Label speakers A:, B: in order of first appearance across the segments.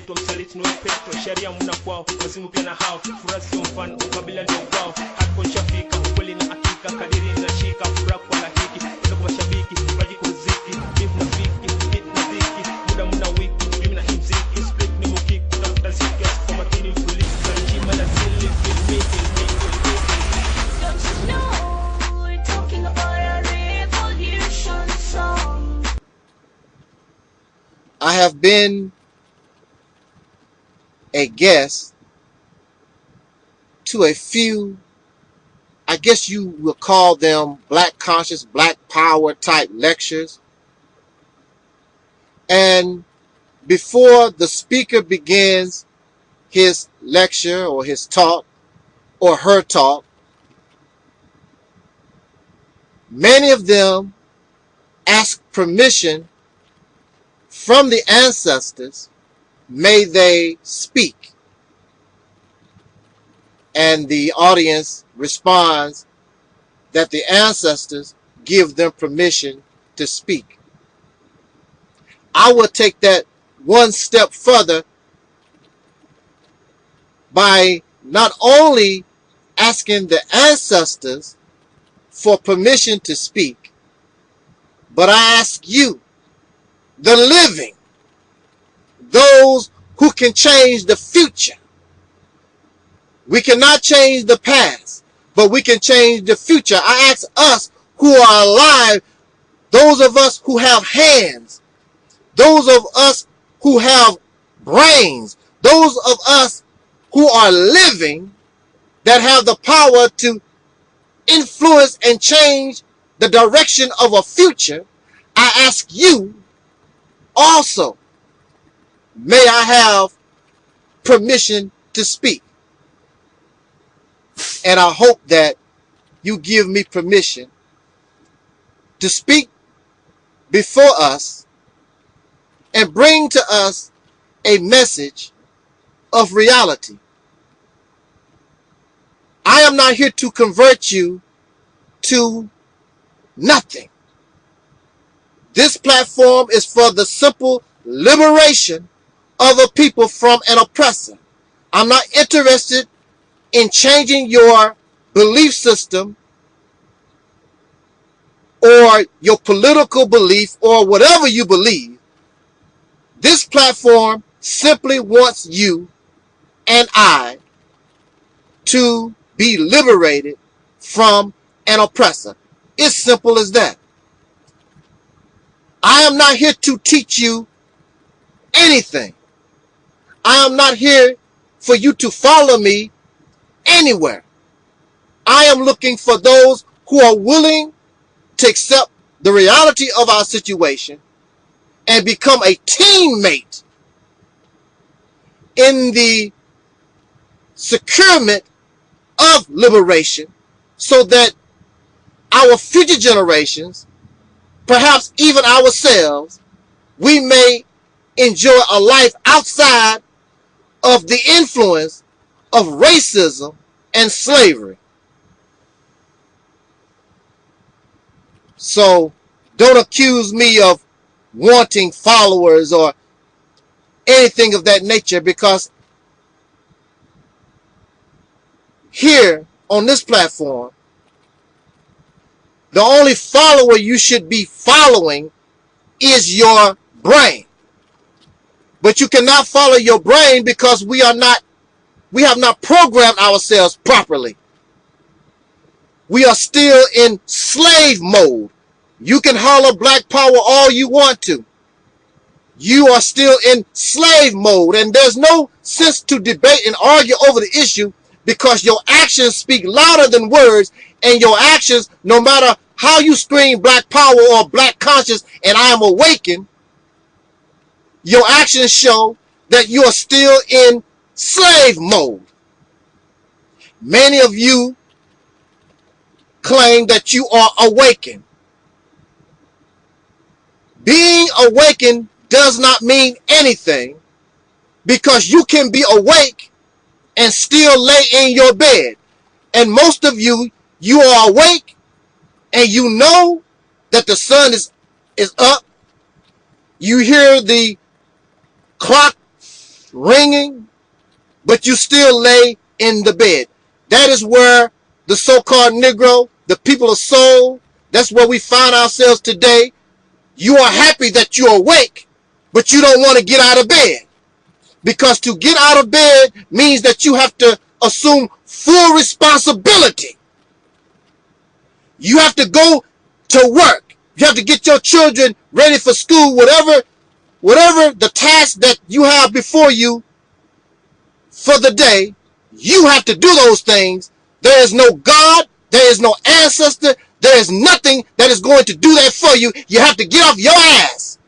A: mzito msaliti ni petro sheria mna kwao wazimu pia na hao furaha sio mfano ukabila ndio kwao hapo shafika kweli na hakika kadiri na shika furaha kwa lahiki ndio kwa mashabiki maji kuziki mimi na fiki hit na dhiki muda mna wiki mimi na mziki split ni mukiki kutafuta ziki kwa makini mfululizo na njima na zili filmi
B: Don't you know we're talking about a revolution song.
C: I have been a guest to a few, I guess you will call them black conscious, black power type lectures. And before the speaker begins his lecture or his talk or her talk, many of them ask permission from the ancestors, may they speak. And the audience responds that the ancestors give them permission to speak. I will take that one step further by not only asking the ancestors for permission to speak, but I ask you, the living, those who can change the future. We cannot change the past, but we can change the future. I ask us who are alive, those of us who have hands, those of us who have brains, those of us who are living, that have the power to influence and change the direction of a future. I ask you also, may I have permission to speak? And I hope that you give me permission to speak before us and bring to us a message of reality. I am not here to convert you to nothing. This platform is for the simple liberation of a people from an oppressor. I'm not interested in changing your belief system or your political belief or whatever you believe. This platform simply wants you and I to be liberated from an oppressor. It's simple as that. I am not here to teach you anything. I am not here for you to follow me anywhere. I am looking for those who are willing to accept the reality of our situation and become a teammate in the securement of liberation, so that our future generations, perhaps even ourselves, we may enjoy a life outside of the influence of racism and slavery. So don't accuse me of wanting followers or anything of that nature, because here on this platform, the only follower you should be following is your brain. But you cannot follow your brain because we have not programmed ourselves properly. We are still in slave mode. You can holler black power all you want to. You are still in slave mode, and there's no sense to debate and argue over the issue, because your actions speak louder than words, and your actions, no matter how you scream black power or black conscious and I am awakened, your actions show that you are still in slave mode. Many of you claim that you are awakened. Being awakened does not mean anything, because you can be awake and still lay in your bed. And most of you, you are awake and you know that the sun is up. You hear the clock ringing, but you still lay in the bed. That is where the so-called Negro, the people of soul, that's where we find ourselves today. You are happy that you're awake, but you don't want to get out of bed. Because to get out of bed means that you have to assume full responsibility. You have to go to work. You have to get your children ready for school, whatever the task that you have before you for the day, you have to do those things. There is no God, there is no ancestor, there is nothing that is going to do that for you. You have to get off your ass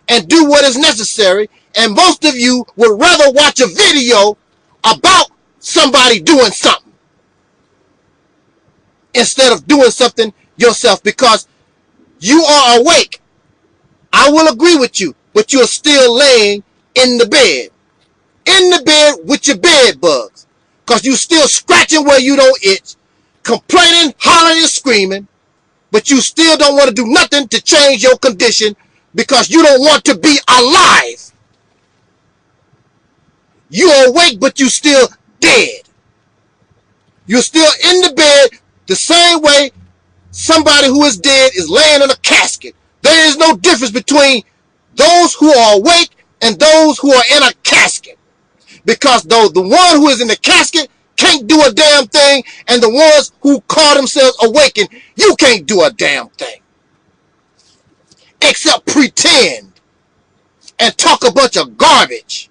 C: and do what is necessary. And most of you would rather watch a video about somebody doing something instead of doing something yourself, because you are awake. I will agree with you, but you're still laying in the bed. In the bed with your bed bugs. Because you still scratching where you don't itch, complaining, hollering, and screaming, but you still don't want to do nothing to change your condition because you don't want to be alive. You're awake, but you still dead. You're still in the bed the same way somebody who is dead is laying in a casket. There is no difference between those who are awake and those who are in a casket. Because though the one who is in the casket can't do a damn thing, and the ones who call themselves awakened, you can't do a damn thing. Except pretend and talk a bunch of garbage.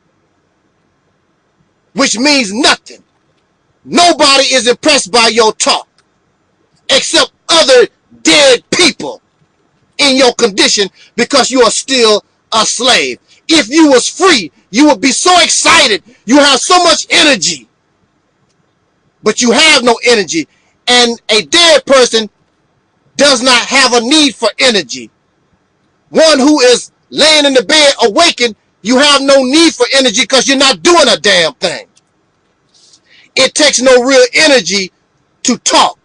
C: Which means nothing. Nobody is impressed by your talk. Except other dead people in your condition, because you are still a slave. If you was free, you would be so excited. You have so much energy. But you have no energy. And a dead person does not have a need for energy. One who is laying in the bed awakened, you have no need for energy because you're not doing a damn thing. It takes no real energy to talk.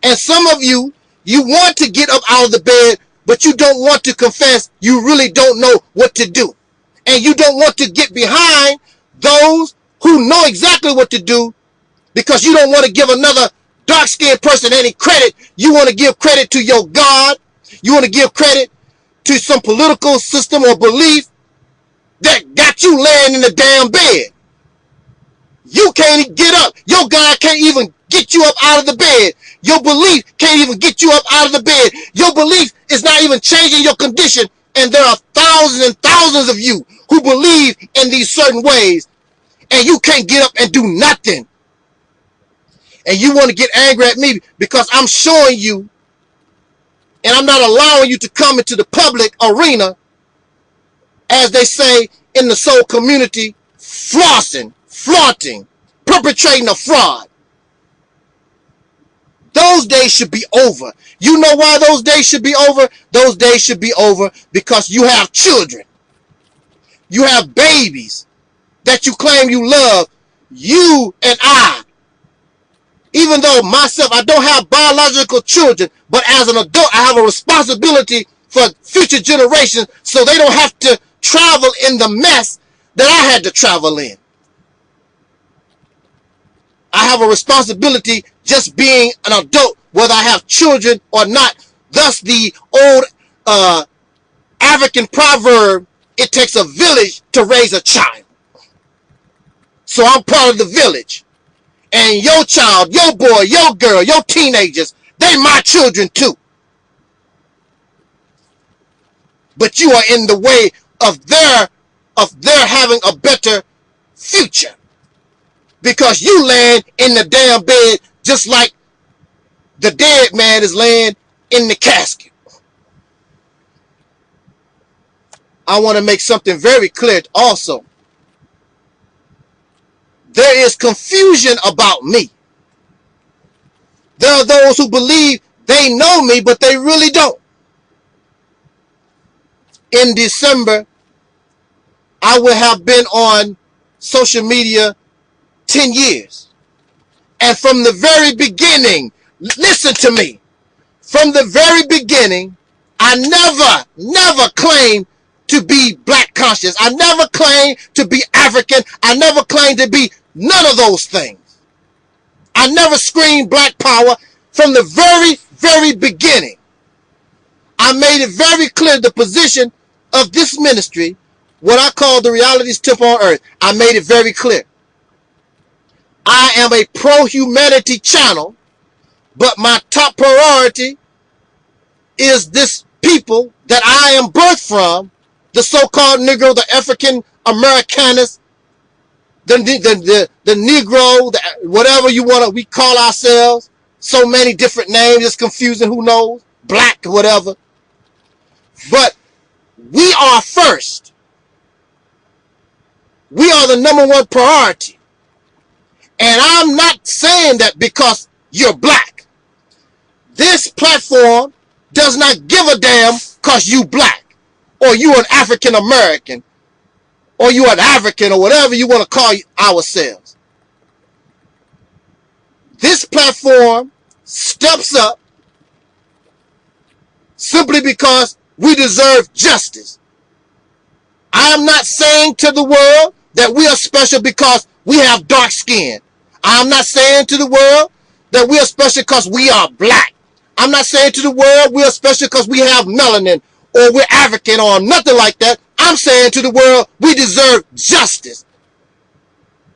C: And some of you, you want to get up out of the bed, but you don't want to confess you really don't know what to do. And you don't want to get behind those who know exactly what to do, because you don't want to give another dark-skinned person any credit. You want to give credit to your God. You want to give credit to some political system or belief that got you laying in the damn bed. You can't get up. Your God can't even get you up out of the bed. Your belief can't even get you up out of the bed. Your belief is not even changing your condition. And there are thousands and thousands of you who believe in these certain ways, and you can't get up and do nothing. And you want to get angry at me because I'm showing you, and I'm not allowing you to come into the public arena, as they say in the soul community, flossing, flaunting, perpetrating a fraud. Those days should be over. You know why those days should be over? Those days should be over because you have children. You have babies that you claim you love. You and I. Even though myself, I don't have biological children, but as an adult, I have a responsibility for future generations so they don't have to travel in the mess that I had to travel in. I have a responsibility just being an adult, whether I have children or not. Thus, the old African proverb, it takes a village to raise a child. So I'm part of the village. And your child, your boy, your girl, your teenagers, they my children too. But you are in the way of their having a better future. Because you laying in the damn bed just like the dead man is laying in the casket. I want to make something very clear also. There is confusion about me. There are those who believe they know me, but they really don't. In December, I will have been on social media 10 years. And from the very beginning, listen to me. From the very beginning, I never claimed to be black conscious. I never claimed to be African. I never claimed to be none of those things. I never screamed black power from the very, very beginning. I made it very clear the position of this ministry, what I call the realities temple on earth. I made it very clear. I am a pro-humanity channel, but my top priority is this people that I am birthed from, the so-called Negro, the African Americanist, the Negro, whatever you want to, we call ourselves, so many different names, it's confusing, who knows, black, whatever. But we are first. We are the number one priority. And I'm not saying that because you're black. This platform does not give a damn because you black, or you an African American, or you an African, or whatever you want to call ourselves. This platform steps up simply because we deserve justice. I am not saying to the world that we are special because we have dark skin. I'm not saying to the world that we are special because we are black. I'm not saying to the world we are special because we have melanin or we're African or nothing like that. I'm saying to the world we deserve justice.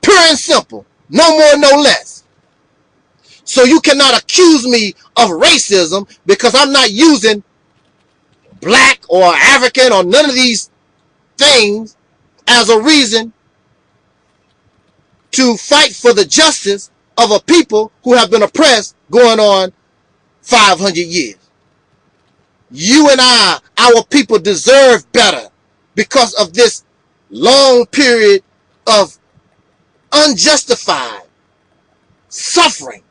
C: Pure and simple. No more, no less. So you cannot accuse me of racism because I'm not using black or African or none of these things as a reason to fight for the justice of a people who have been oppressed going on 500 years. You and our people deserve better because of this long period of unjustified suffering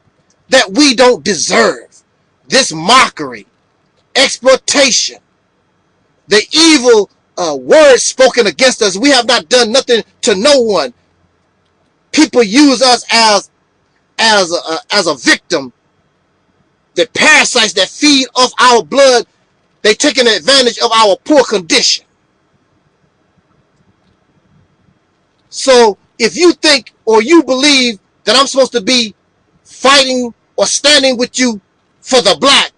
C: that we don't deserve. This mockery, exploitation, the evil words spoken against us. We have not done nothing to no one. People use us as a victim. The parasites that feed off our blood, they taking advantage of our poor condition. So if you think or you believe that I'm supposed to be fighting or standing with you for the black,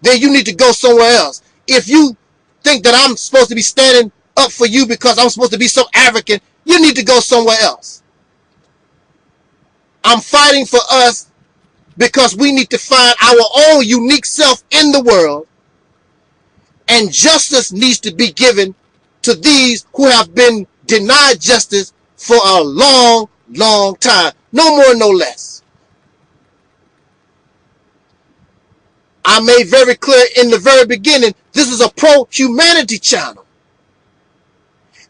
C: then you need to go somewhere else. If you think that I'm supposed to be standing up for you because I'm supposed to be some African, you need to go somewhere else. I'm fighting for us because we need to find our own unique self in the world, and justice needs to be given to these who have been denied justice for a long, long time. No more, no less. I made very clear in the very beginning, this is a pro-humanity channel.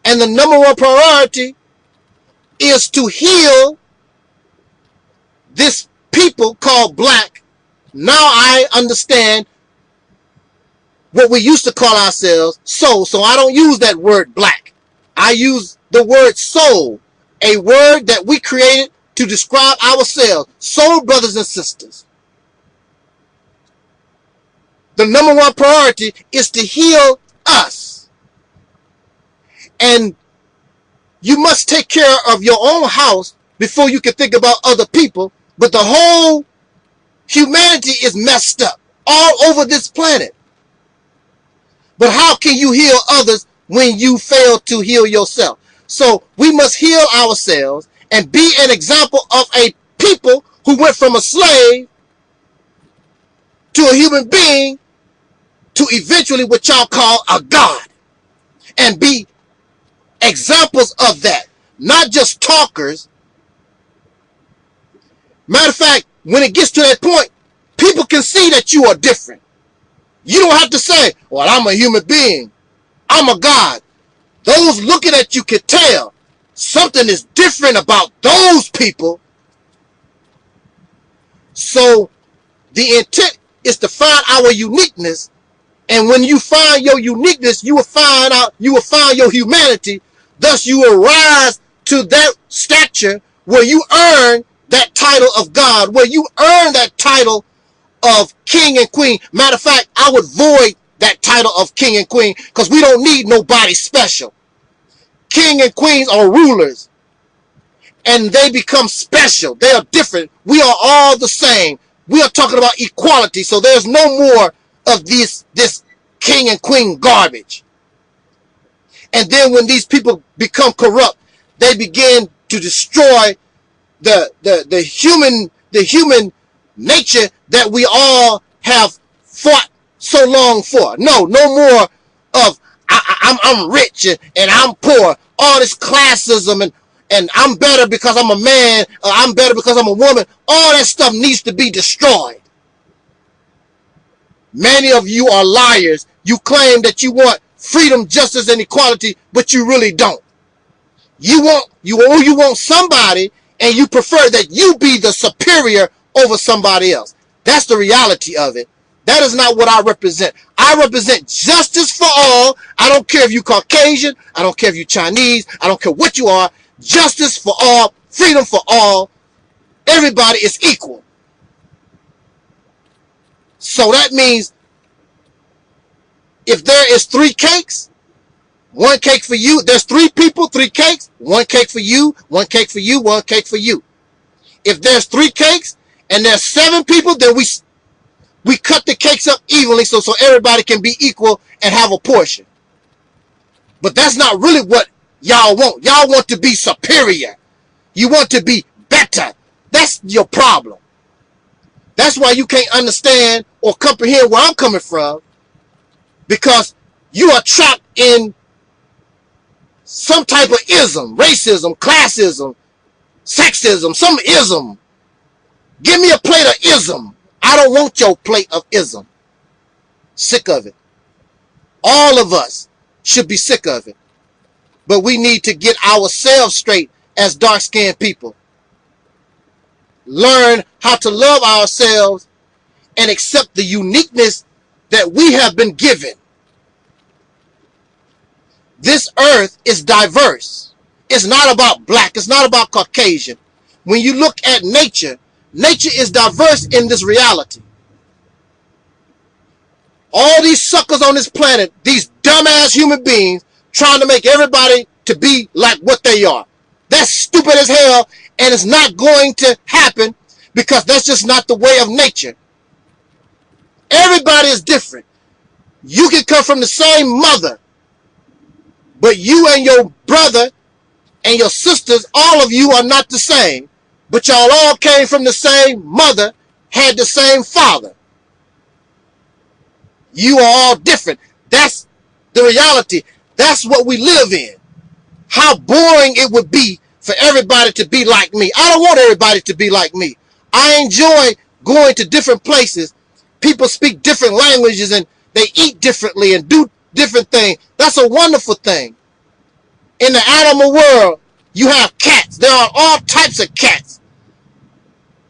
C: And the number one priority is to heal this people called black. Now I understand what we used to call ourselves, soul. So I don't use that word black. I use the word soul, a word that we created to describe ourselves. Soul brothers and sisters. The number one priority is to heal us. And you must take care of your own house before you can think about other people. But the whole humanity is messed up all over this planet. But how can you heal others when you fail to heal yourself? So we must heal ourselves and be an example of a people who went from a slave to a human being to eventually what y'all call a God. And be examples of that. Not just talkers. Matter of fact, when it gets to that point, people can see that you are different. You don't have to say, well, I'm a human being. I'm a God. Those looking at you can tell something is different about those people. So the intent is to find our uniqueness. And when you find your uniqueness, you will find your humanity. Thus you will rise to that stature where you earn that title of God, where you earn that title of king and queen. Matter of fact, I would void that title of king and queen because we don't need nobody special. King and queens are rulers and they become special. They are different. We are all the same. We are talking about equality. So there's no more of this king and queen garbage. And then when these people become corrupt, they begin to destroy the human nature that we all have fought so long for. No more of I'm rich and I'm poor. All this classism and I'm better because I'm a man. I'm better because I'm a woman. All that stuff needs to be destroyed. Many of you are liars. You claim that you want freedom, justice, and equality, but you really don't. You want somebody, and you prefer that you be the superior over somebody else. That's the reality of it. That is not what I represent. I represent justice for all. I don't care if you Caucasian. I don't care if you Chinese. I don't care what you are. Justice for all. Freedom for all. Everybody is equal. So that means if there is 3 cakes, 1 cake for you. There's 3 people, 3 cakes. 1 cake for you, 1 cake for you, 1 cake for you. If there's 3 cakes and there's 7 people, then we cut the cakes up evenly so everybody can be equal and have a portion. But that's not really what y'all want. Y'all want to be superior. You want to be better. That's your problem. That's why you can't understand or comprehend where I'm coming from, because you are trapped in some type of ism, racism, classism, sexism, some ism. Give me a plate of ism. I don't want your plate of ism. Sick of it. All of us should be sick of it. But we need to get ourselves straight as dark-skinned people. Learn how to love ourselves and accept the uniqueness that we have been given. This earth is diverse. It's not about black. It's not about Caucasian. When you look at nature, nature is diverse in this reality. All these suckers on this planet, these dumbass human beings, trying to make everybody to be like what they are. That's stupid as hell, and it's not going to happen because that's just not the way of nature. Everybody is different. You can come from the same mother, but you and your brother and your sisters, all of you are not the same. But y'all all came from the same mother, had the same father. You are all different. That's the reality. That's what we live in. How boring it would be for everybody to be like me. I don't want everybody to be like me. I enjoy going to different places. People speak different languages and they eat differently and do different things. That's a wonderful thing. In the animal world, you have cats. There are all types of cats.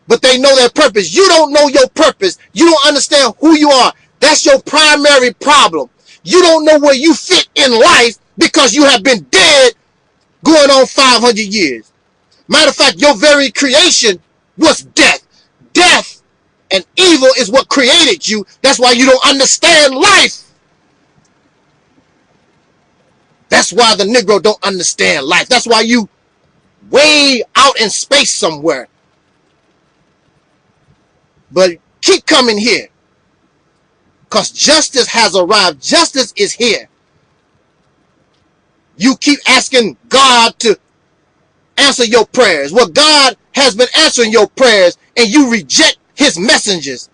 C: But they know their purpose. You don't know your purpose. You don't understand who you are. That's your primary problem. You don't know where you fit in life because you have been dead going on 500 years. Matter of fact, your very creation was death. Death and evil is what created you. That's why you don't understand life. That's why the Negro don't understand life. That's why you way out in space somewhere. But keep coming here. Because justice has arrived. Justice is here. You keep asking God to answer your prayers. Well, God has been answering your prayers and you reject his messengers.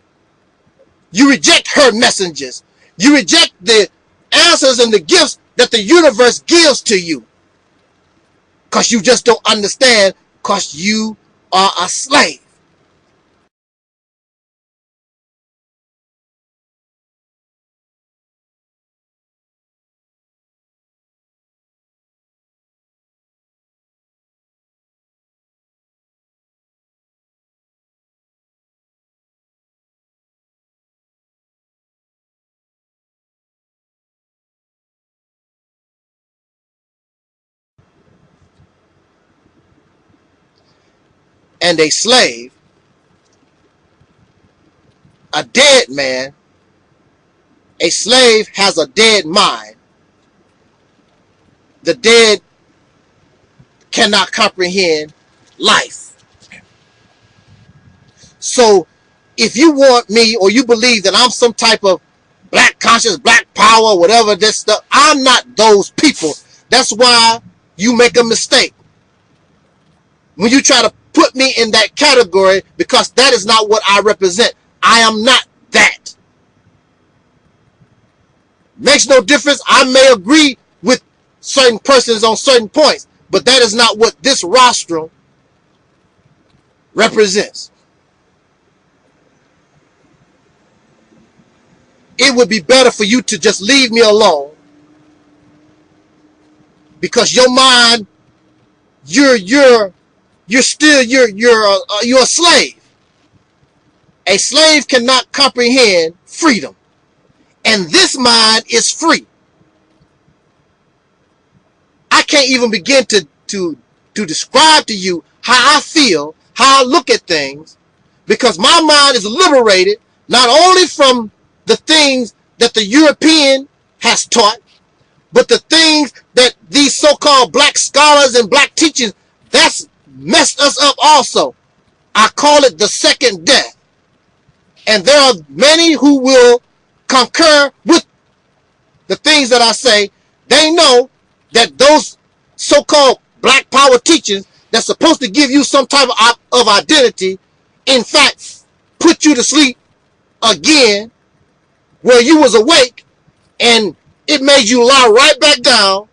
C: You reject her messengers. You reject the answers and the gifts that the universe gives to you. Because you just don't understand, because you are a slave. And a slave, a dead man, A slave has a dead mind. The dead cannot comprehend life. So if you want me, or you believe that I'm some type of black conscience, black power, whatever this stuff, I'm not those people. That's why you make a mistake when you try to put me in that category, because that is not what I represent. I am not that. Makes no difference. I may agree with certain persons on certain points, but that is not what this rostrum represents. It would be better for you to just leave me alone, because your mind, you're a slave. A slave cannot comprehend freedom, and this mind is free. I can't even begin to describe to you how I feel, how I look at things, because my mind is liberated not only from the things that the European has taught, but the things that these so-called black scholars and black teachers, that's messed us up also. I call it the second death. And there are many who will concur with the things that I say. They know that those so-called black power teachers that's supposed to give you some type of identity, in fact, put you to sleep again where you was awake, and it made you lie right back down,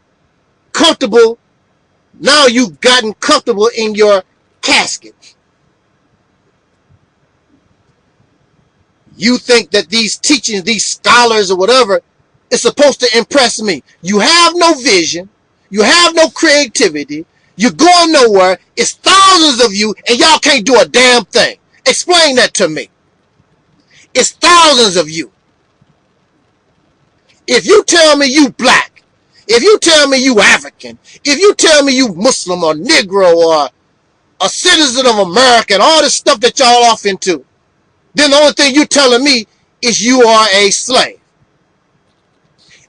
C: comfortable. Now you've gotten comfortable in your casket. You think that these teachings, these scholars or whatever, is supposed to impress me. You have no vision. You have no creativity. You're going nowhere. It's thousands of you, and y'all can't do a damn thing. Explain that to me. It's thousands of you. If you tell me you black, if you tell me you African, if you tell me you Muslim or Negro or a citizen of America and all this stuff that y'all off into, then the only thing you're telling me is you are a slave.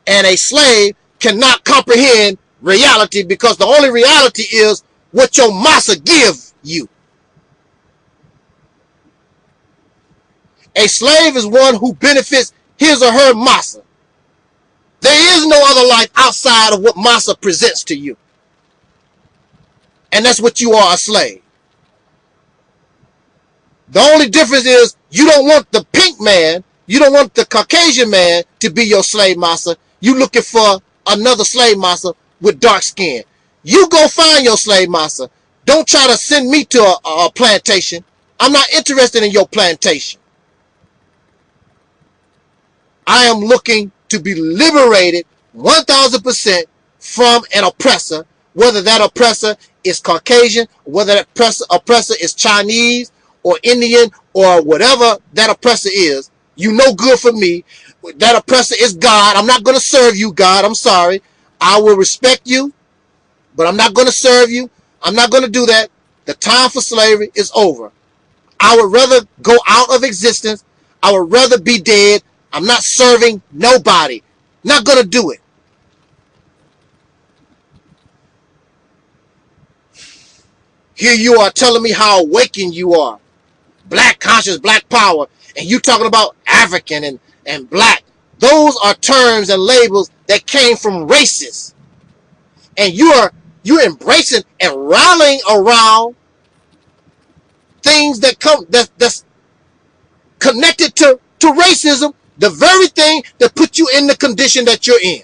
C: And a slave cannot comprehend reality, because the only reality is what your massa give you. A slave is one who benefits his or her massa. There is no other life outside of what massa presents to you. And that's what you are, a slave. The only difference is you don't want the pink man, you don't want the Caucasian man to be your slave master. You looking for another slave master with dark skin. You go find your slave master. Don't try to send me to a plantation. I'm not interested in your plantation. I am looking to be liberated 1000% from an oppressor, whether that oppressor is Caucasian, whether that oppressor is Chinese or Indian or whatever that oppressor is. You no good for me. That oppressor is God. I'm not going to serve you, God. I'm sorry. I will respect you, but I'm not going to serve you. I'm not going to do that. The time for slavery is over. I would rather go out of existence. I would rather be dead. I'm not serving nobody. Not going to do it. Here you are telling me how awakened you are. Black conscience, black power. And you talking about African and black. Those are terms and labels that came from racists. And you're embracing and rallying around things that's connected to racism, the very thing that put you in the condition that you're in.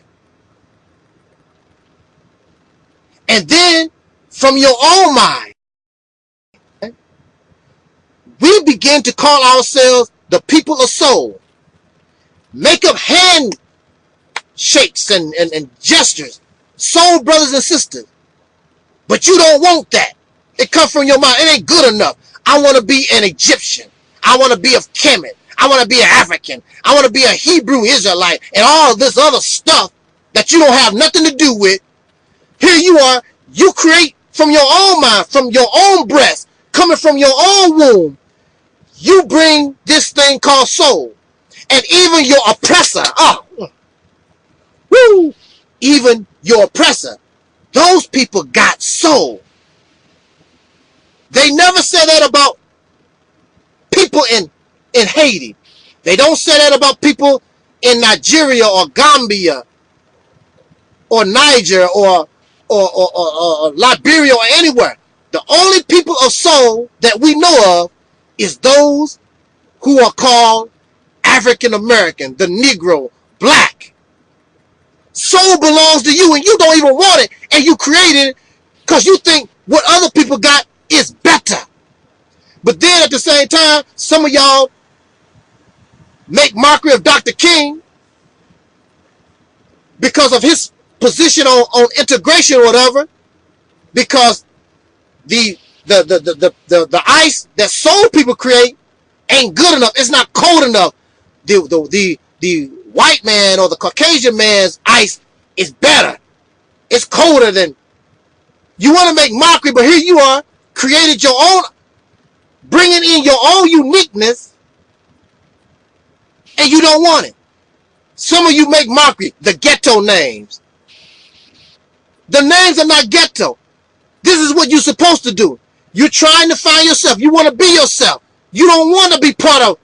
C: And then from your own mind, we begin to call ourselves the people of soul. Make up hand shakes and gestures. Soul brothers and sisters. But you don't want that. It comes from your mind. It ain't good enough. I want to be an Egyptian. I want to be of Kemet. I want to be an African. I want to be a Hebrew Israelite. And all this other stuff that you don't have nothing to do with. Here you are. You create from your own mind, from your own breast, coming from your own womb. You bring this thing called soul. And even your oppressor, woo, even your oppressor, those people got soul. They never said that about people in Haiti. They don't say that about people in Nigeria or Gambia or Niger or Liberia or anywhere. The only people of soul that we know of is those who are called African American, the Negro, black. Soul belongs to you and you don't even want it, and you created it because you think what other people got is better. But then at the same time, some of y'all make mockery of Dr. King because of his position on integration or whatever, because the ice that soul people create ain't good enough. It's not cold enough. The white man or the Caucasian man's ice is better. It's colder than. You want to make mockery, but here you are, created your own, bringing in your own uniqueness, and you don't want it. Some of you make mockery, the ghetto names. The names are not ghetto. This is what you're supposed to do. You're trying to find yourself. You want to be yourself. You don't want to be part of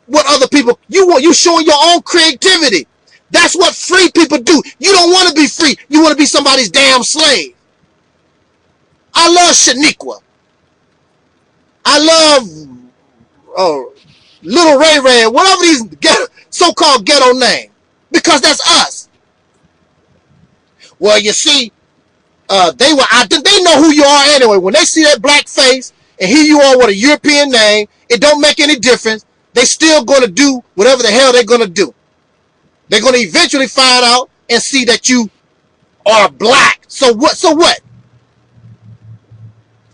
C: what other people. You're showing your own creativity. That's what free people do. You don't want to be free. You want to be somebody's damn slave. I love Shaniqua. I love Little Ray Ray, whatever these so-called ghetto names, because that's us. Well, you see, they know who you are anyway. When they see that black face and here you are with a European name, it don't make any difference. They still going to do whatever the hell they're going to do. They're going to eventually find out and see that you are black. So what? So what?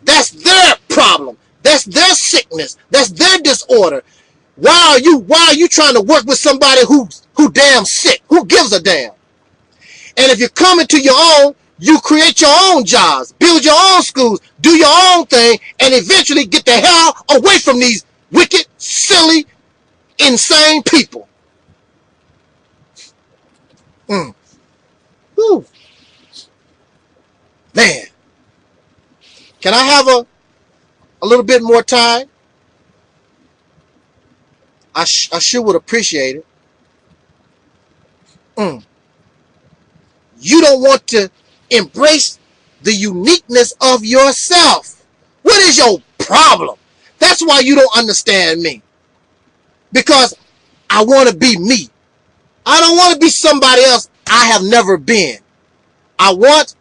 C: That's their problem. That's their sickness. That's their disorder. Why are you trying to work with somebody who damn sick? Who gives a damn? And if you come into your own, you create your own jobs, build your own schools, do your own thing, and eventually get the hell away from these wicked, silly, insane people. Whew. Man. Can I have a little bit more time? I sure would appreciate it. You don't want to embrace the uniqueness of yourself. What is your problem? That's why you don't understand me. Because I want to be me. I don't want to be somebody else I have never been. I want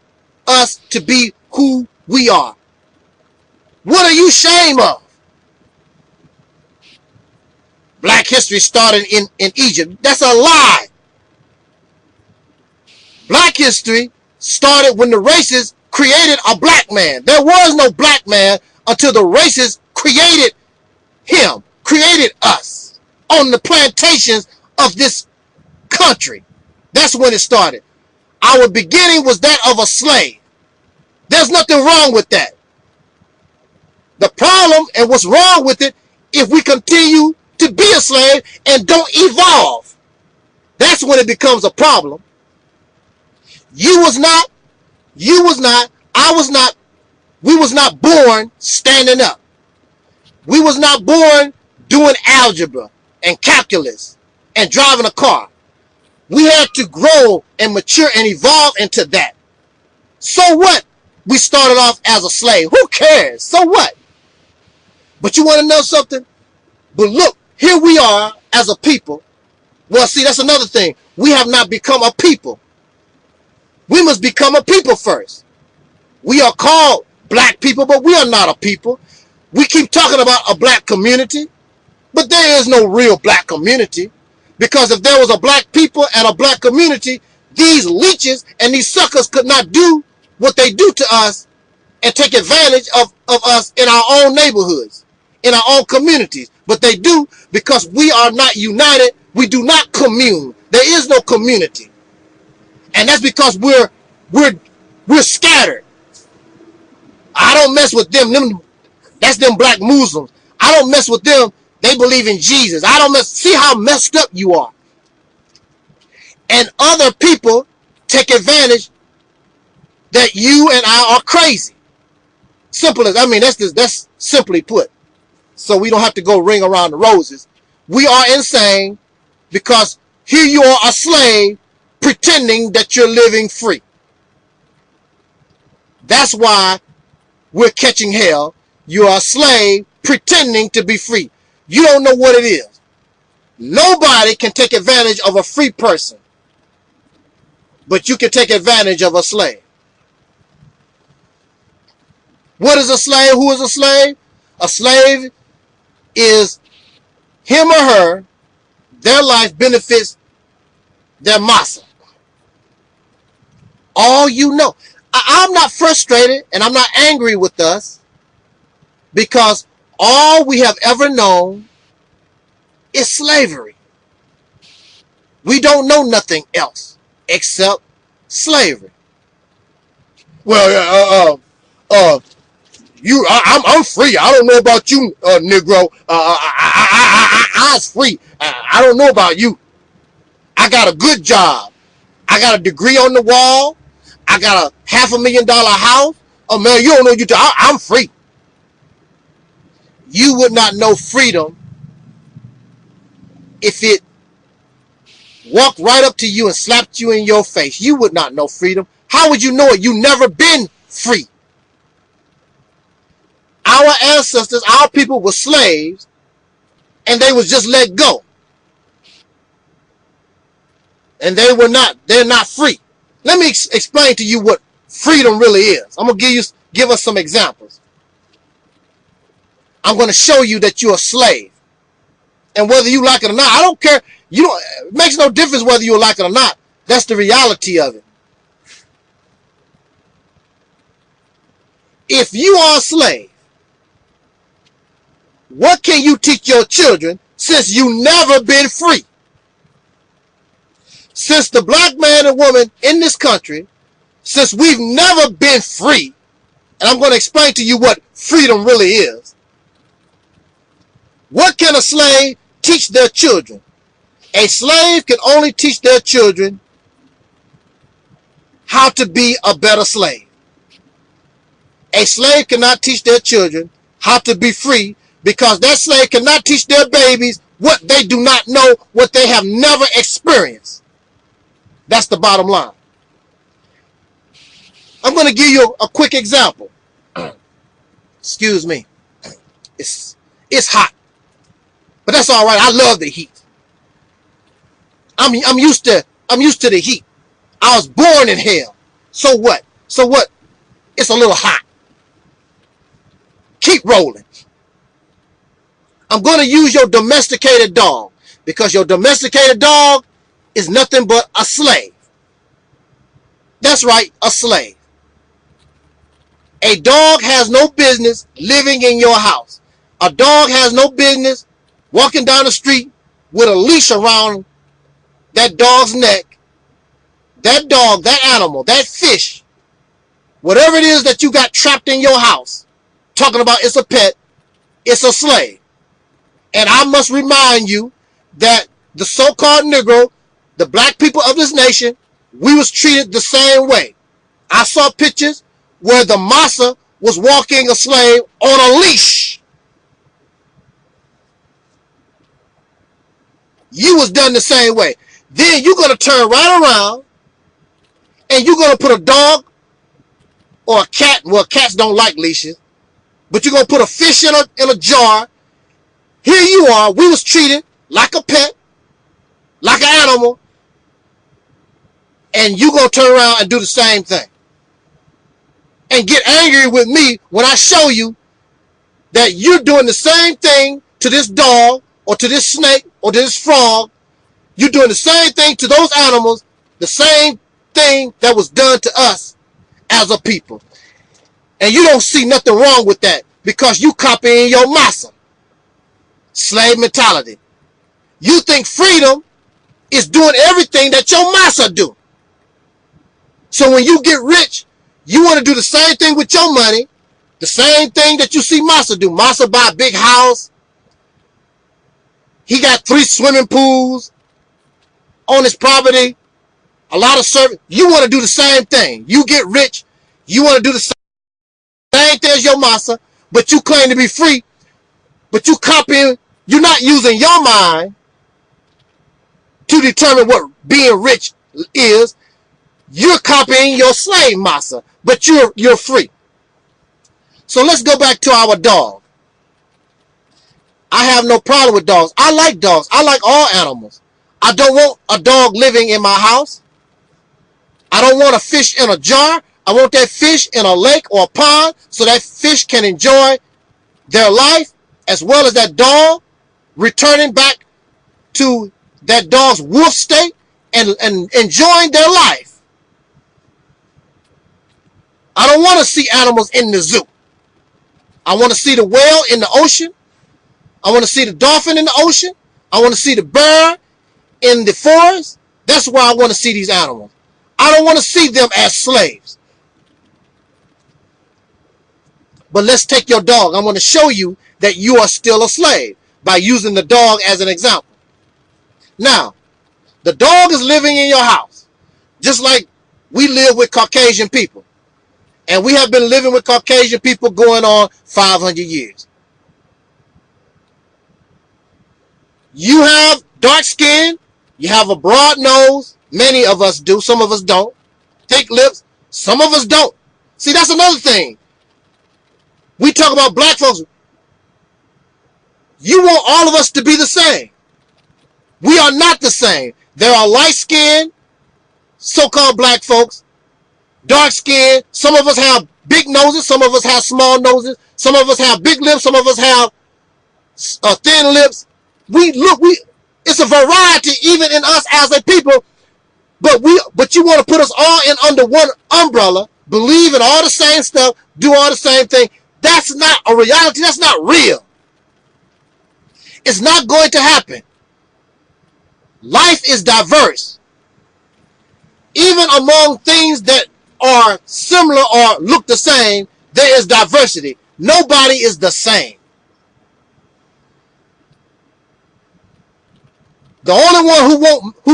C: us to be who we are. What are you ashamed of? Black history started in Egypt. That's a lie. Black history started when the racists created a black man. There was no black man until the racists created him, created us on the plantations of this country. That's when it started. Our beginning was that of a slave. There's nothing wrong with that. The problem and what's wrong with it, if we continue to be a slave and don't evolve, that's when it becomes a problem. You was not, I was not, we was not born standing up. We was not born doing algebra and calculus and driving a car. We had to grow and mature and evolve into that. So what? We started off as a slave. Who cares? So what? But you want to know something? But look, here we are as a people. Well, see, that's another thing. We have not become a people. We must become a people first. We are called black people, but we are not a people. We keep talking about a black community, but there is no real black community. Because if there was a black people and a black community, these leeches and these suckers could not do what they do to us and take advantage of us in our own neighborhoods, in our own communities. But they do because we are not united. We do not commune. There is no community. And that's because we're scattered. I don't mess with them. That's them black Muslims. I don't mess with them They believe in Jesus. See how messed up you are. And other people take advantage that you and I are crazy. Simple as, that's simply put. So we don't have to go ring around the roses. We are insane because here you are, a slave, pretending that you're living free. That's why we're catching hell. You're a slave pretending to be free. You don't know what it is. Nobody can take advantage of a free person, but you can take advantage of a slave. What is a slave? Who is a slave? A slave is him or her, their life benefits their massa. All you know. I'm not frustrated and I'm not angry with us because all we have ever known is slavery. We don't know nothing else except slavery. Well, I'm free. I don't know about you, Negro. I was free. I don't know about you. I got a good job. I got a degree on the wall. I got a $500,000 house. Oh man, you don't know I'm free. You would not know freedom if it walked right up to you and slapped you in your face. You would not know freedom. How would you know it? You never been free. Our ancestors, our people were slaves, and they was just let go. And they're not free. Let me explain to you what freedom really is. I'm going to give us some examples. I'm going to show you that you're a slave. And whether you like it or not, I don't care. It makes no difference whether you like it or not. That's the reality of it. If you are a slave, what can you teach your children since you never been free? Since the black man and woman in this country, since we've never been free, and I'm going to explain to you what freedom really is. What can a slave teach their children? A slave can only teach their children how to be a better slave. A slave cannot teach their children how to be free because that slave cannot teach their babies what they do not know, what they have never experienced. That's the bottom line. I'm going to give you a quick example. Excuse me. It's hot. But that's all right. I love the heat. I'm used to the heat. I was born in hell. So what? So what? It's a little hot. Keep rolling. I'm going to use your domesticated dog because your domesticated dog is nothing but a slave. That's right, a slave. A dog has no business living in your house. A dog has no business walking down the street with a leash around that dog's neck. That dog, that animal, that fish, whatever it is that you got trapped in your house, talking about it's a pet, it's a slave. And I must remind you that the so-called Negro, the black people of this nation, we was treated the same way. I saw pictures where the massa was walking a slave on a leash. You was done the same way. Then you're going to turn right around and you're going to put a dog or a cat. Well, cats don't like leashes. But you're going to put a fish in a jar. Here you are. We was treated like a pet, like an animal. And you're going to turn around and do the same thing. And get angry with me when I show you that you're doing the same thing to this dog or to this snake or to this frog. You're doing the same thing to those animals, the same thing that was done to us as a people. And you don't see nothing wrong with that because you copying your massa. Slave mentality. You think freedom is doing everything that your massa do. So when you get rich, you want to do the same thing with your money, the same thing that you see massa do. Massa buy a big house, He got 3 swimming pools on his property, a lot of service. You want to do the same thing. You get rich, you want to do the same thing as your massa, but you claim to be free, but you copying, you're not using your mind to determine what being rich is. You're copying your slave massa, but you're free. So let's go back to our dog. I have no problem with dogs. I like dogs. I like all animals. I don't want a dog living in my house. I don't want a fish in a jar. I want that fish in a lake or a pond so that fish can enjoy their life, as well as that dog returning back to that dog's wolf state and enjoying their life. I don't want to see animals in the zoo. I want to see the whale in the ocean. I want to see the dolphin in the ocean. I want to see the bear in the forest. That's where I want to see these animals. I don't want to see them as slaves. But let's take your dog. I want to show you that you are still a slave by using the dog as an example. Now, the dog is living in your house, just like we live with Caucasian people. And we have been living with Caucasian people going on 500 years. You have dark skin, you have a broad nose, many of us do, some of us don't. Thick lips, some of us don't. See, that's another thing. We talk about black folks. You want all of us to be the same. We are not the same. There are light-skinned, so-called black folks, dark-skinned. Some of us have big noses, some of us have small noses, some of us have big lips, some of us have thin lips. It's a variety even in us as a people, but you want to put us all in under one umbrella, believe in all the same stuff, do all the same thing. That's not a reality. That's not real. It's not going to happen. Life is diverse. Even among things that are similar or look the same, there is diversity. Nobody is the same. The only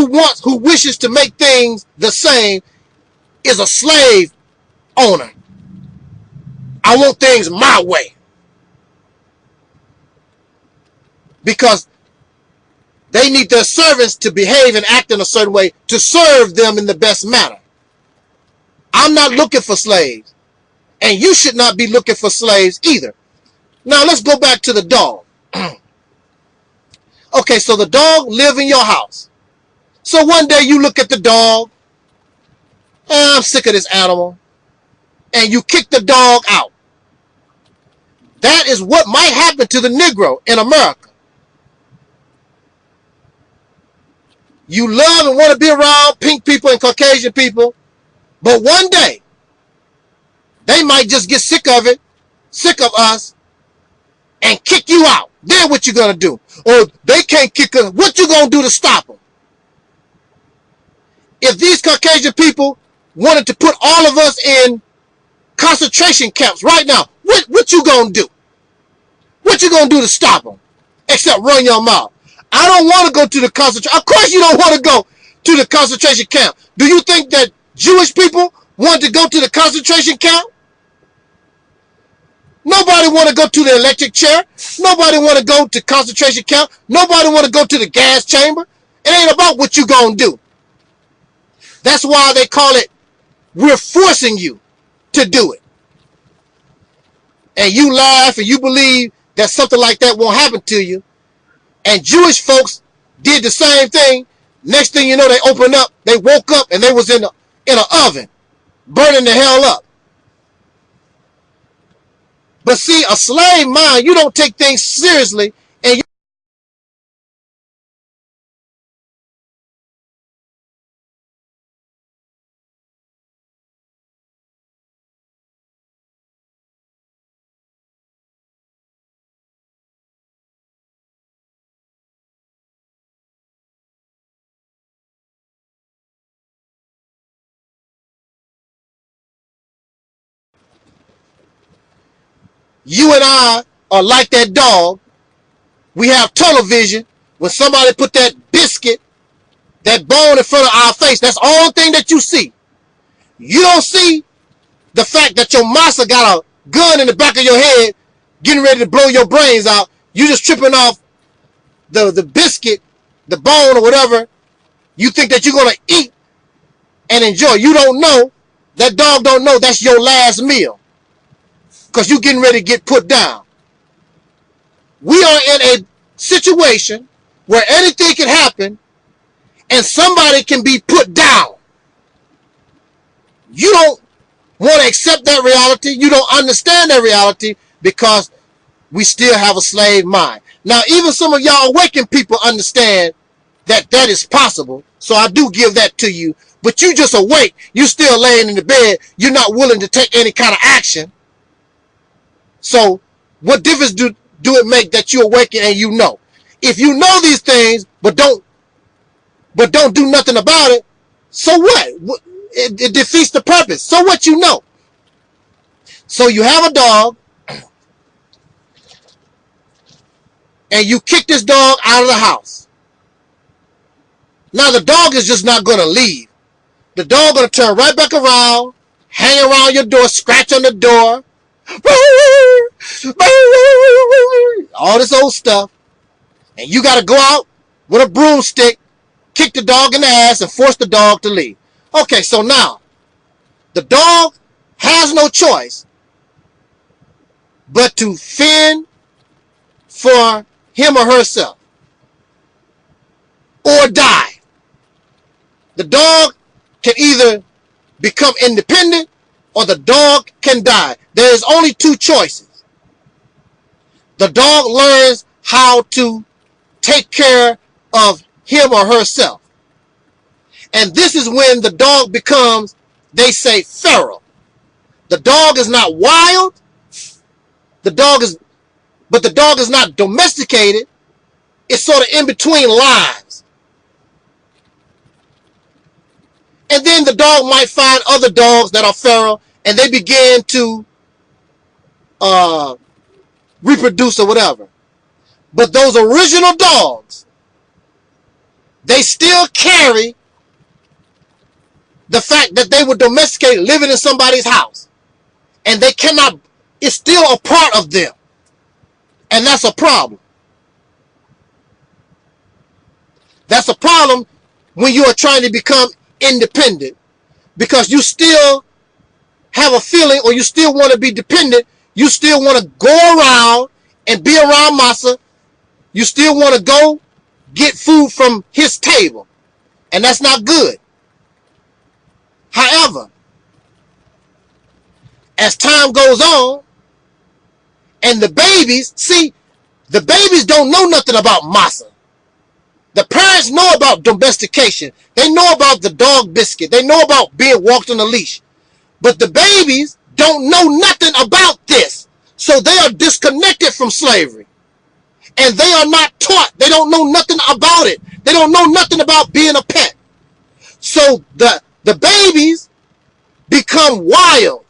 C: one who wishes to make things the same is a slave owner. I want things my way. Because they need their servants to behave and act in a certain way to serve them in the best manner. I'm not looking for slaves. And you should not be looking for slaves either. Now let's go back to the dog. Okay, so the dog lives in your house. So one day you look at the dog, I'm sick of this animal, and you kick the dog out. That is what might happen to the Negro in America. You love and want to be around pink people and Caucasian people, but one day they might just get sick of it, sick of us, and kick you out. Then what you gonna do? Or they can't kick us. What you gonna do to stop them? If these Caucasian people wanted to put all of us in concentration camps right now, what you gonna do? What you gonna do to stop them? Except run your mouth. I don't want to go to the concentration. Of course you don't want to go to the concentration camp. Do you think that Jewish people want to go to the concentration camp? Nobody want to go to the electric chair. Nobody want to go to concentration camp. Nobody want to go to the gas chamber. It ain't about what you gonna do. That's why they call it, we're forcing you to do it. And you laugh and you believe that something like that won't happen to you. And Jewish folks did the same thing. Next thing you know, they opened up, they woke up, and they was in an oven, burning the hell up. But see, a slave mind, you don't take things seriously, and you and I are like that dog. We have tunnel vision. when somebody put that biscuit, that bone in front of our face, that's all thing that you see. You don't see the fact that your massa got a gun in the back of your head getting ready to blow your brains out. You just tripping off the biscuit, the bone or whatever. You think that you're going to eat and enjoy. You don't know. That dog don't know that's your last meal. Because you getting ready to get put down. We are in a situation where anything can happen and somebody can be put down. You don't want to accept that reality. You don't understand that reality because we still have a slave mind. Now, even some of y'all awakened people understand that that is possible. So I do give that to you. But you just awake. You still laying in the bed. You're not willing to take any kind of action. So what difference do it make that you awaken and you know? If you know these things, but don't do nothing about it, so what? It defeats the purpose. So what you know? So you have a dog, and you kick this dog out of the house. Now the dog is just not going to leave. The dog going to turn right back around, hang around your door, scratch on the door, all this old stuff, and you got to go out with a broomstick, kick the dog in the ass, and force the dog to leave. Okay, so now the dog has no choice but to fend for him or herself or die. The dog can either become independent or the dog can die. There is only two choices. The dog learns how to take care of him or herself. And this is when the dog becomes, they say, feral. The dog is not wild. But the dog is not domesticated. It's sort of in between lives. And then the dog might find other dogs that are feral and they begin to reproduce or whatever. But those original dogs, they still carry the fact that they were domesticated living in somebody's house. And they cannot, it's still a part of them. And that's a problem. That's a problem when you are trying to become independent, because you still have a feeling, or you still want to be dependent. You still want to go around and be around massa. You still want to go get food from his table. And that's not good. However, as time goes on, and the babies, see, the babies don't know nothing about massa. The parents know about domestication. They know about the dog biscuit. They know about being walked on a leash. But the babies don't know nothing about this. So they are disconnected from slavery. And they are not taught. They don't know nothing about it. They don't know nothing about being a pet. So the babies become wild.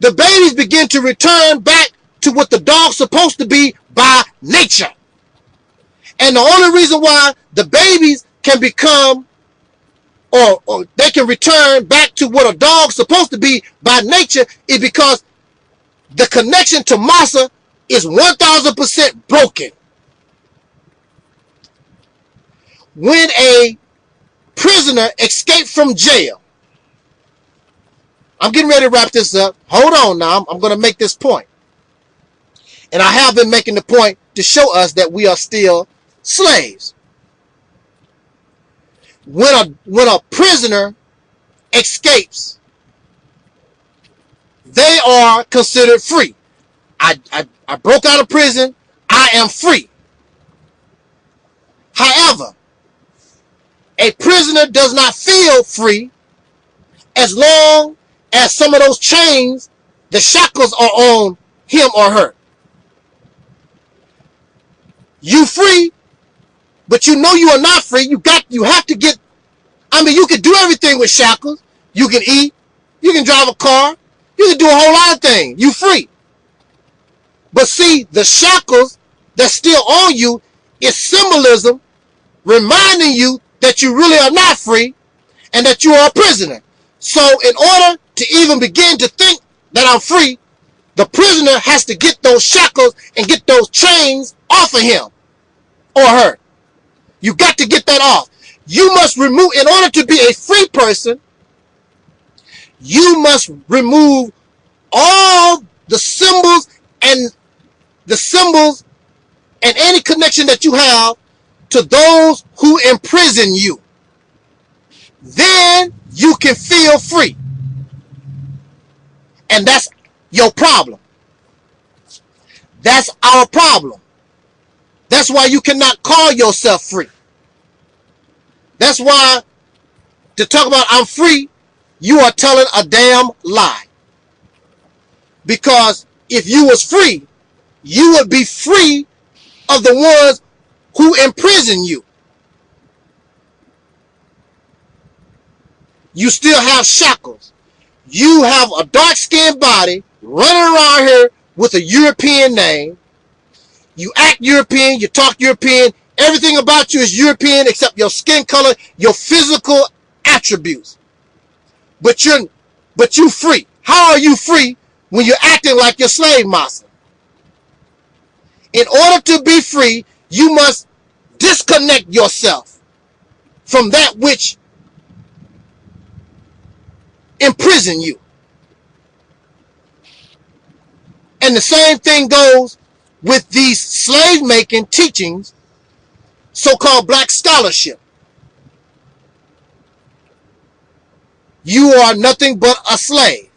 C: The babies begin to return back to what the dog's supposed to be by nature. And the only reason why the babies can become, or they can return back to what a dog's supposed to be by nature, is because the connection to massa is 1000% broken. When a prisoner escaped from jail, I'm getting ready to wrap this up. Hold on now. I'm going to make this point. And I have been making the point to show us that we are still slaves. When a prisoner escapes, they are considered free. I broke out of prison. I am free. However, a prisoner does not feel free as long as some of those chains, the shackles, are on him or her. You free, but you know you are not free. You have to get, I mean, you can do everything with shackles. You can eat, you can drive a car, you can do a whole lot of things. You free. But see, the shackles that's still on you It's symbolism reminding you that you really are not free and that you are a prisoner. So in order to even begin to think that I'm free, the prisoner has to get those shackles and get those chains off of him or her. You got to get that off. You must remove, in order to be a free person, you must remove all the symbols and any connection that you have to those who imprison you. Then you can feel free. And that's your problem. That's our problem. That's why you cannot call yourself free. That's why to talk about I'm free, you are telling a damn lie. Because if you was free, you would be free of the ones who imprison you. You still have shackles. You have a dark-skinned body running around here with a European name. You act European, you talk European, everything about you is European except your skin color, your physical attributes. But you free. How are you free when you're acting like your slave master? In order to be free, you must disconnect yourself from that which imprison you. And the same thing goes with these slave-making teachings, so-called black scholarship. You are nothing but a slave,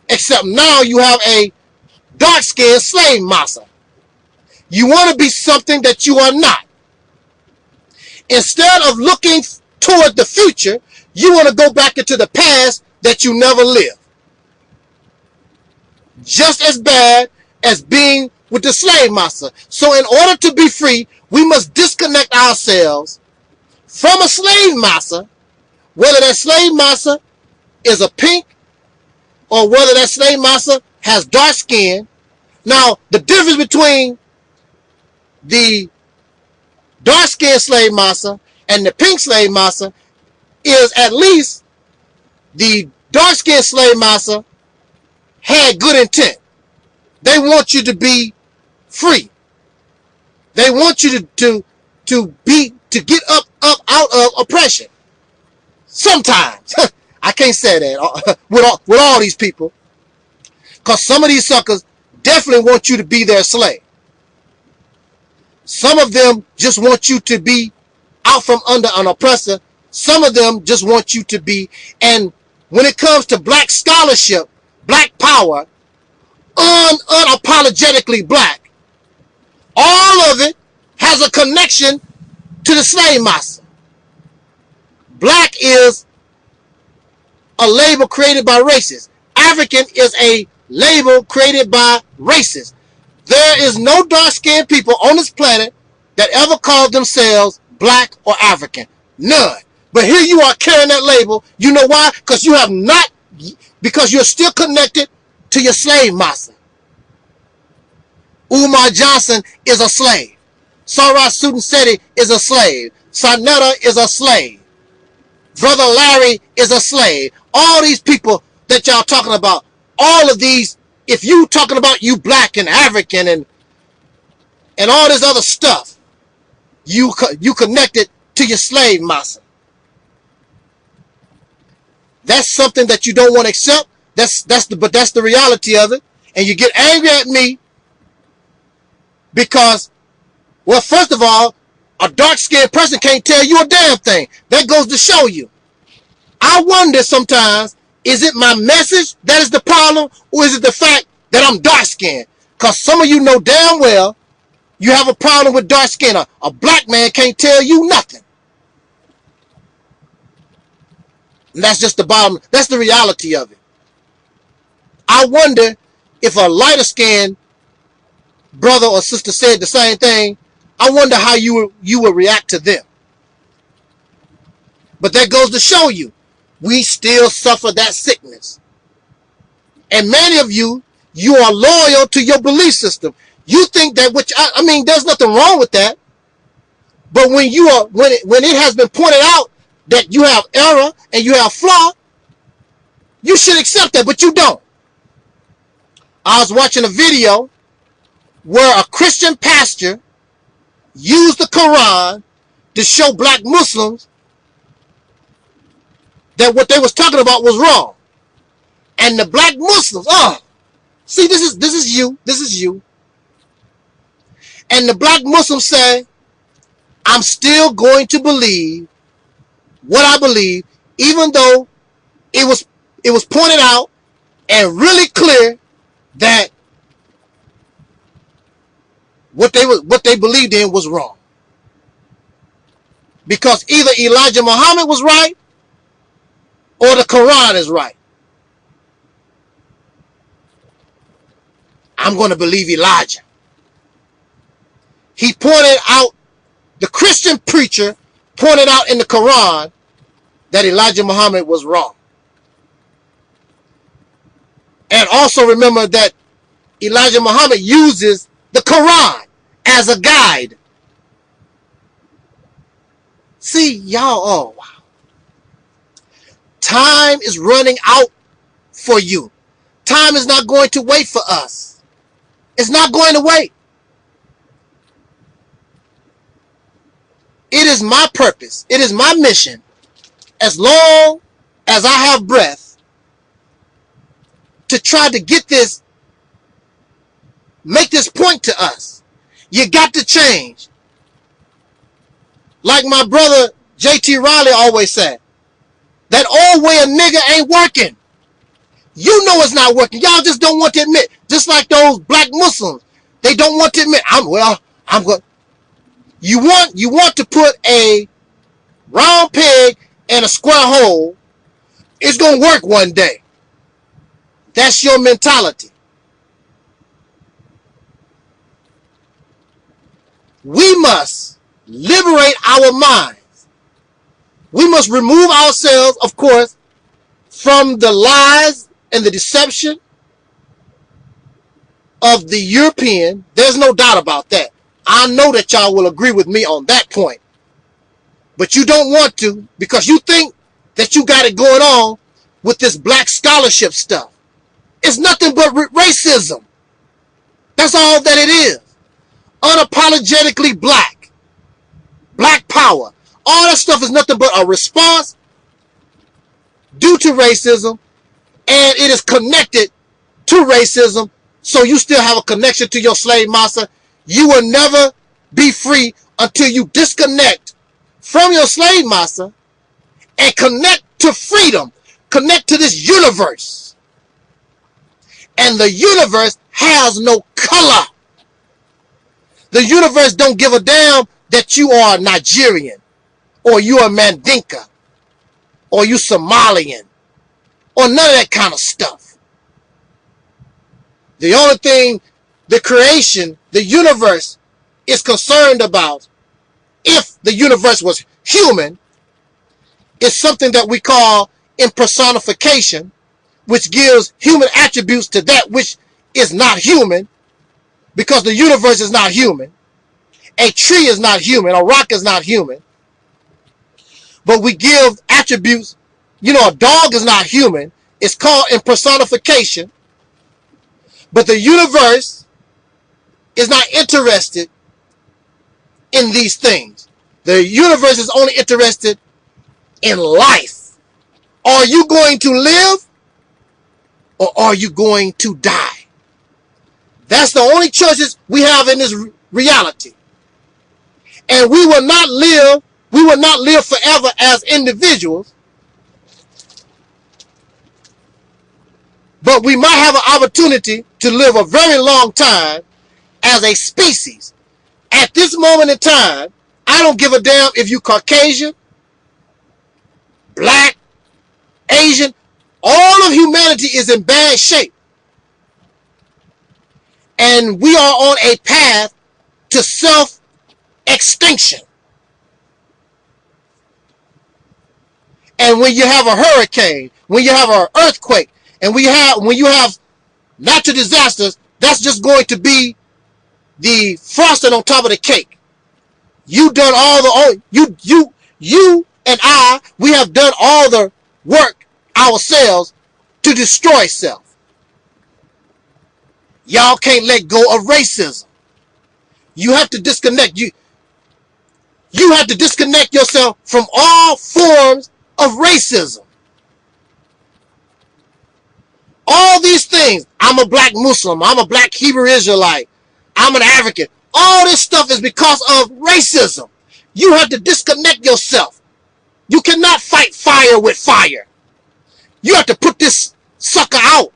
C: except now you have a dark-skinned slave master. You want to be something that you are not. Instead of looking toward the future, you want to go back into the past that you never lived. Just as bad as being with the slave master. So in order to be free, we must disconnect ourselves from a slave master, whether that slave master is a pink or whether that slave master has dark skin. Now, the difference between the dark-skinned slave master and the pink slave master is at least the dark-skinned slave master had good intent. They want you to be free. They want you to get up out of oppression. Sometimes I can't say that with all these people, because some of these suckers definitely want you to be their slave. Some of them just want you to be out from under an oppressor. Some of them just want you to be, and when it comes to black scholarship, black power, unapologetically black, all of it has a connection to the slave master. Black is a label created by racists. African is a label created by racists. There is no dark-skinned people on this planet that ever called themselves black or African. None. But here you are carrying that label. You know why? Because you have not, because you're still connected to your slave master. Umar Johnson is a slave. Sarah Sudenseti is a slave. Sarnetta is a slave. Brother Larry is a slave. All these people that y'all talking about, all of these, if you talking about you black and African and all this other stuff, you connected to your slave master. That's something that you don't want to accept. But that's the reality of it. And you get angry at me because, well, first of all, a dark-skinned person can't tell you a damn thing. That goes to show you. I wonder sometimes, is it my message that is the problem, or is it the fact that I'm dark-skinned? Because some of you know damn well you have a problem with dark skin. A black man can't tell you nothing. And that's just the bottom. That's the reality of it. I wonder if a lighter-skinned brother or sister said the same thing, I wonder how you would react to them. But that goes to show you, we still suffer that sickness. And many of you, you are loyal to your belief system. You think that, which I mean, there's nothing wrong with that. But when it has been pointed out that you have error and you have flaw, you should accept that, but you don't. I was watching a video where a Christian pastor used the Quran to show black Muslims that what they was talking about was wrong. And the black Muslims, see, this is you. And the black Muslims say, I'm still going to believe what I believe, even though it was pointed out and really clear that what they believed in was wrong. Because either Elijah Muhammad was right or the Quran is right. I'm going to believe Elijah. He pointed out, the Christian preacher pointed out in the Quran that Elijah Muhammad was wrong. And also remember that Elijah Muhammad uses the Quran as a guide. See, y'all, oh wow. Time is running out for you. Time is not going to wait for us. It's not going to wait. It is my purpose. It is my mission. As long as I have breath, to try to get this, make this point to us. You got to change. Like my brother J.T. Riley always said, that old way of nigga ain't working. You know it's not working. Y'all just don't want to admit. Just like those black Muslims, they don't want to admit. I'm going. You want to put a round peg in a square hole. It's going to work one day. That's your mentality. We must liberate our minds. We must remove ourselves, of course, from the lies and the deception of the European. There's no doubt about that. I know that y'all will agree with me on that point. But you don't want to, because you think that you got it going on with this black scholarship stuff. It's nothing but racism. That's all that it is. Unapologetically black. Black power. All that stuff is nothing but a response due to racism, and it is connected to racism, so you still have a connection to your slave master. You will never be free until you disconnect from your slave master and connect to freedom. Connect to this universe. And the universe has no color. The universe don't give a damn that you are Nigerian, or you are Mandinka, or you Somalian, or none of that kind of stuff. The only thing the creation, the universe, is concerned about, if the universe was human, is something that we call impersonification, which gives human attributes to that which is not human, because the universe is not human. A tree is not human. A rock is not human. But we give attributes. You know, a dog is not human. It's called impersonification. But the universe is not interested in these things. The universe is only interested in life. Are you going to live, or are you going to die? That's the only choices we have in this reality. And we will not live forever as individuals, but we might have an opportunity to live a very long time as a species. At this moment in time, I don't give a damn if you Caucasian, black, Asian. All of humanity is in bad shape. And we are on a path to self-extinction. And when you have a hurricane, when you have an earthquake, and when you have natural disasters, that's just going to be the frosting on top of the cake. You done all the you and I, we have done all the work ourselves to destroy self. Y'all can't let go of racism. You have to disconnect. You have to disconnect yourself from all forms of racism. All these things. I'm a black Muslim. I'm a black Hebrew Israelite. I'm an African. All this stuff is because of racism. You have to disconnect yourself. You cannot fight fire with fire. You have to put this sucker out.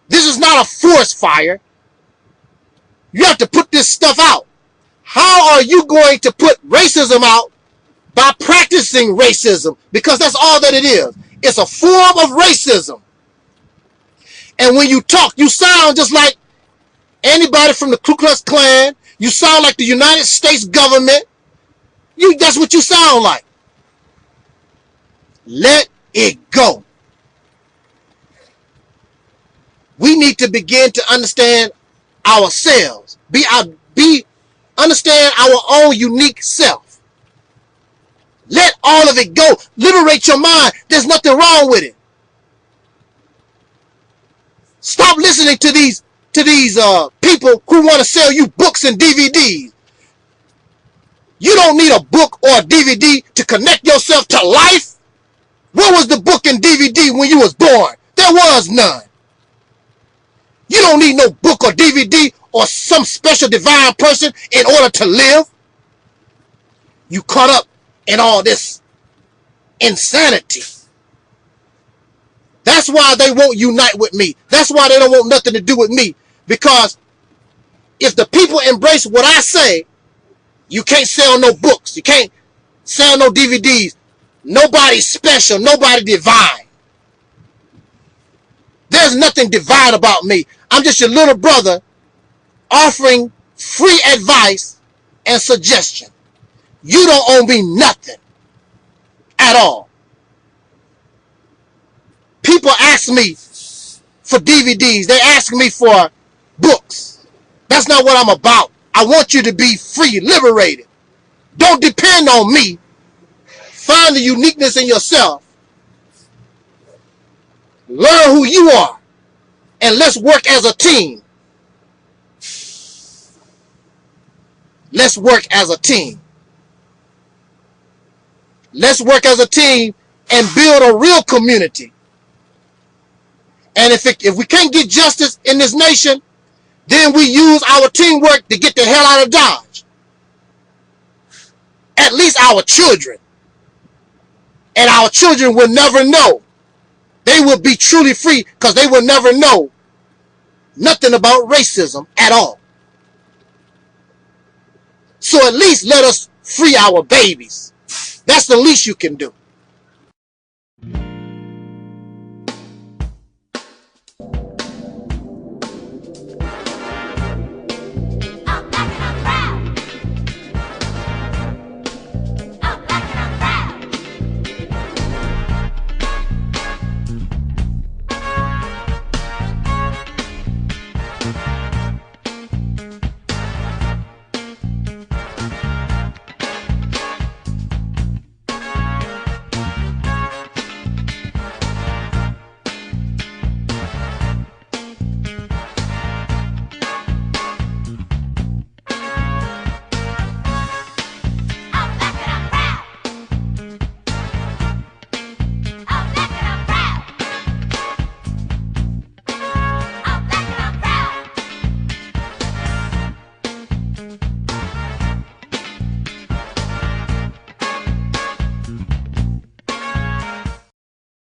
C: This is not a forest fire. You have to put this stuff out. How are you going to put racism out? By practicing racism, because that's all that it is. It's a form of racism. And when you talk, you sound just like anybody from the Ku Klux Klan. You sound like the United States government. That's what you sound like. Let it go. We need to begin to understand ourselves. Understand our own unique self. Let all of it go. Liberate your mind. There's nothing wrong with it. Stop listening to these people who want to sell you books and DVDs. You don't need a book or a DVD to connect yourself to life. Where was the book and DVD when you was born? There was none. You don't need no book or DVD or some special divine person in order to live. You caught up in all this insanity. That's why they won't unite with me. That's why they don't want nothing to do with me. Because if the people embrace what I say, you can't sell no books. You can't sell no DVDs. Nobody special. Nobody divine. There's nothing divine about me. I'm just your little brother offering free advice and suggestion. You don't owe me nothing at all. People ask me for DVDs. They ask me for books. That's not what I'm about. I want you to be free, liberated. Don't depend on me. Find the uniqueness in yourself. Learn who you are. And let's work as a team. Let's work as a team. Let's work as a team and build a real community. And if we can't get justice in this nation, then we use our teamwork to get the hell out of Dodge. At least our children. And our children will never know. They will be truly free because they will never know nothing about racism at all. So at least let us free our babies. That's the least you can do.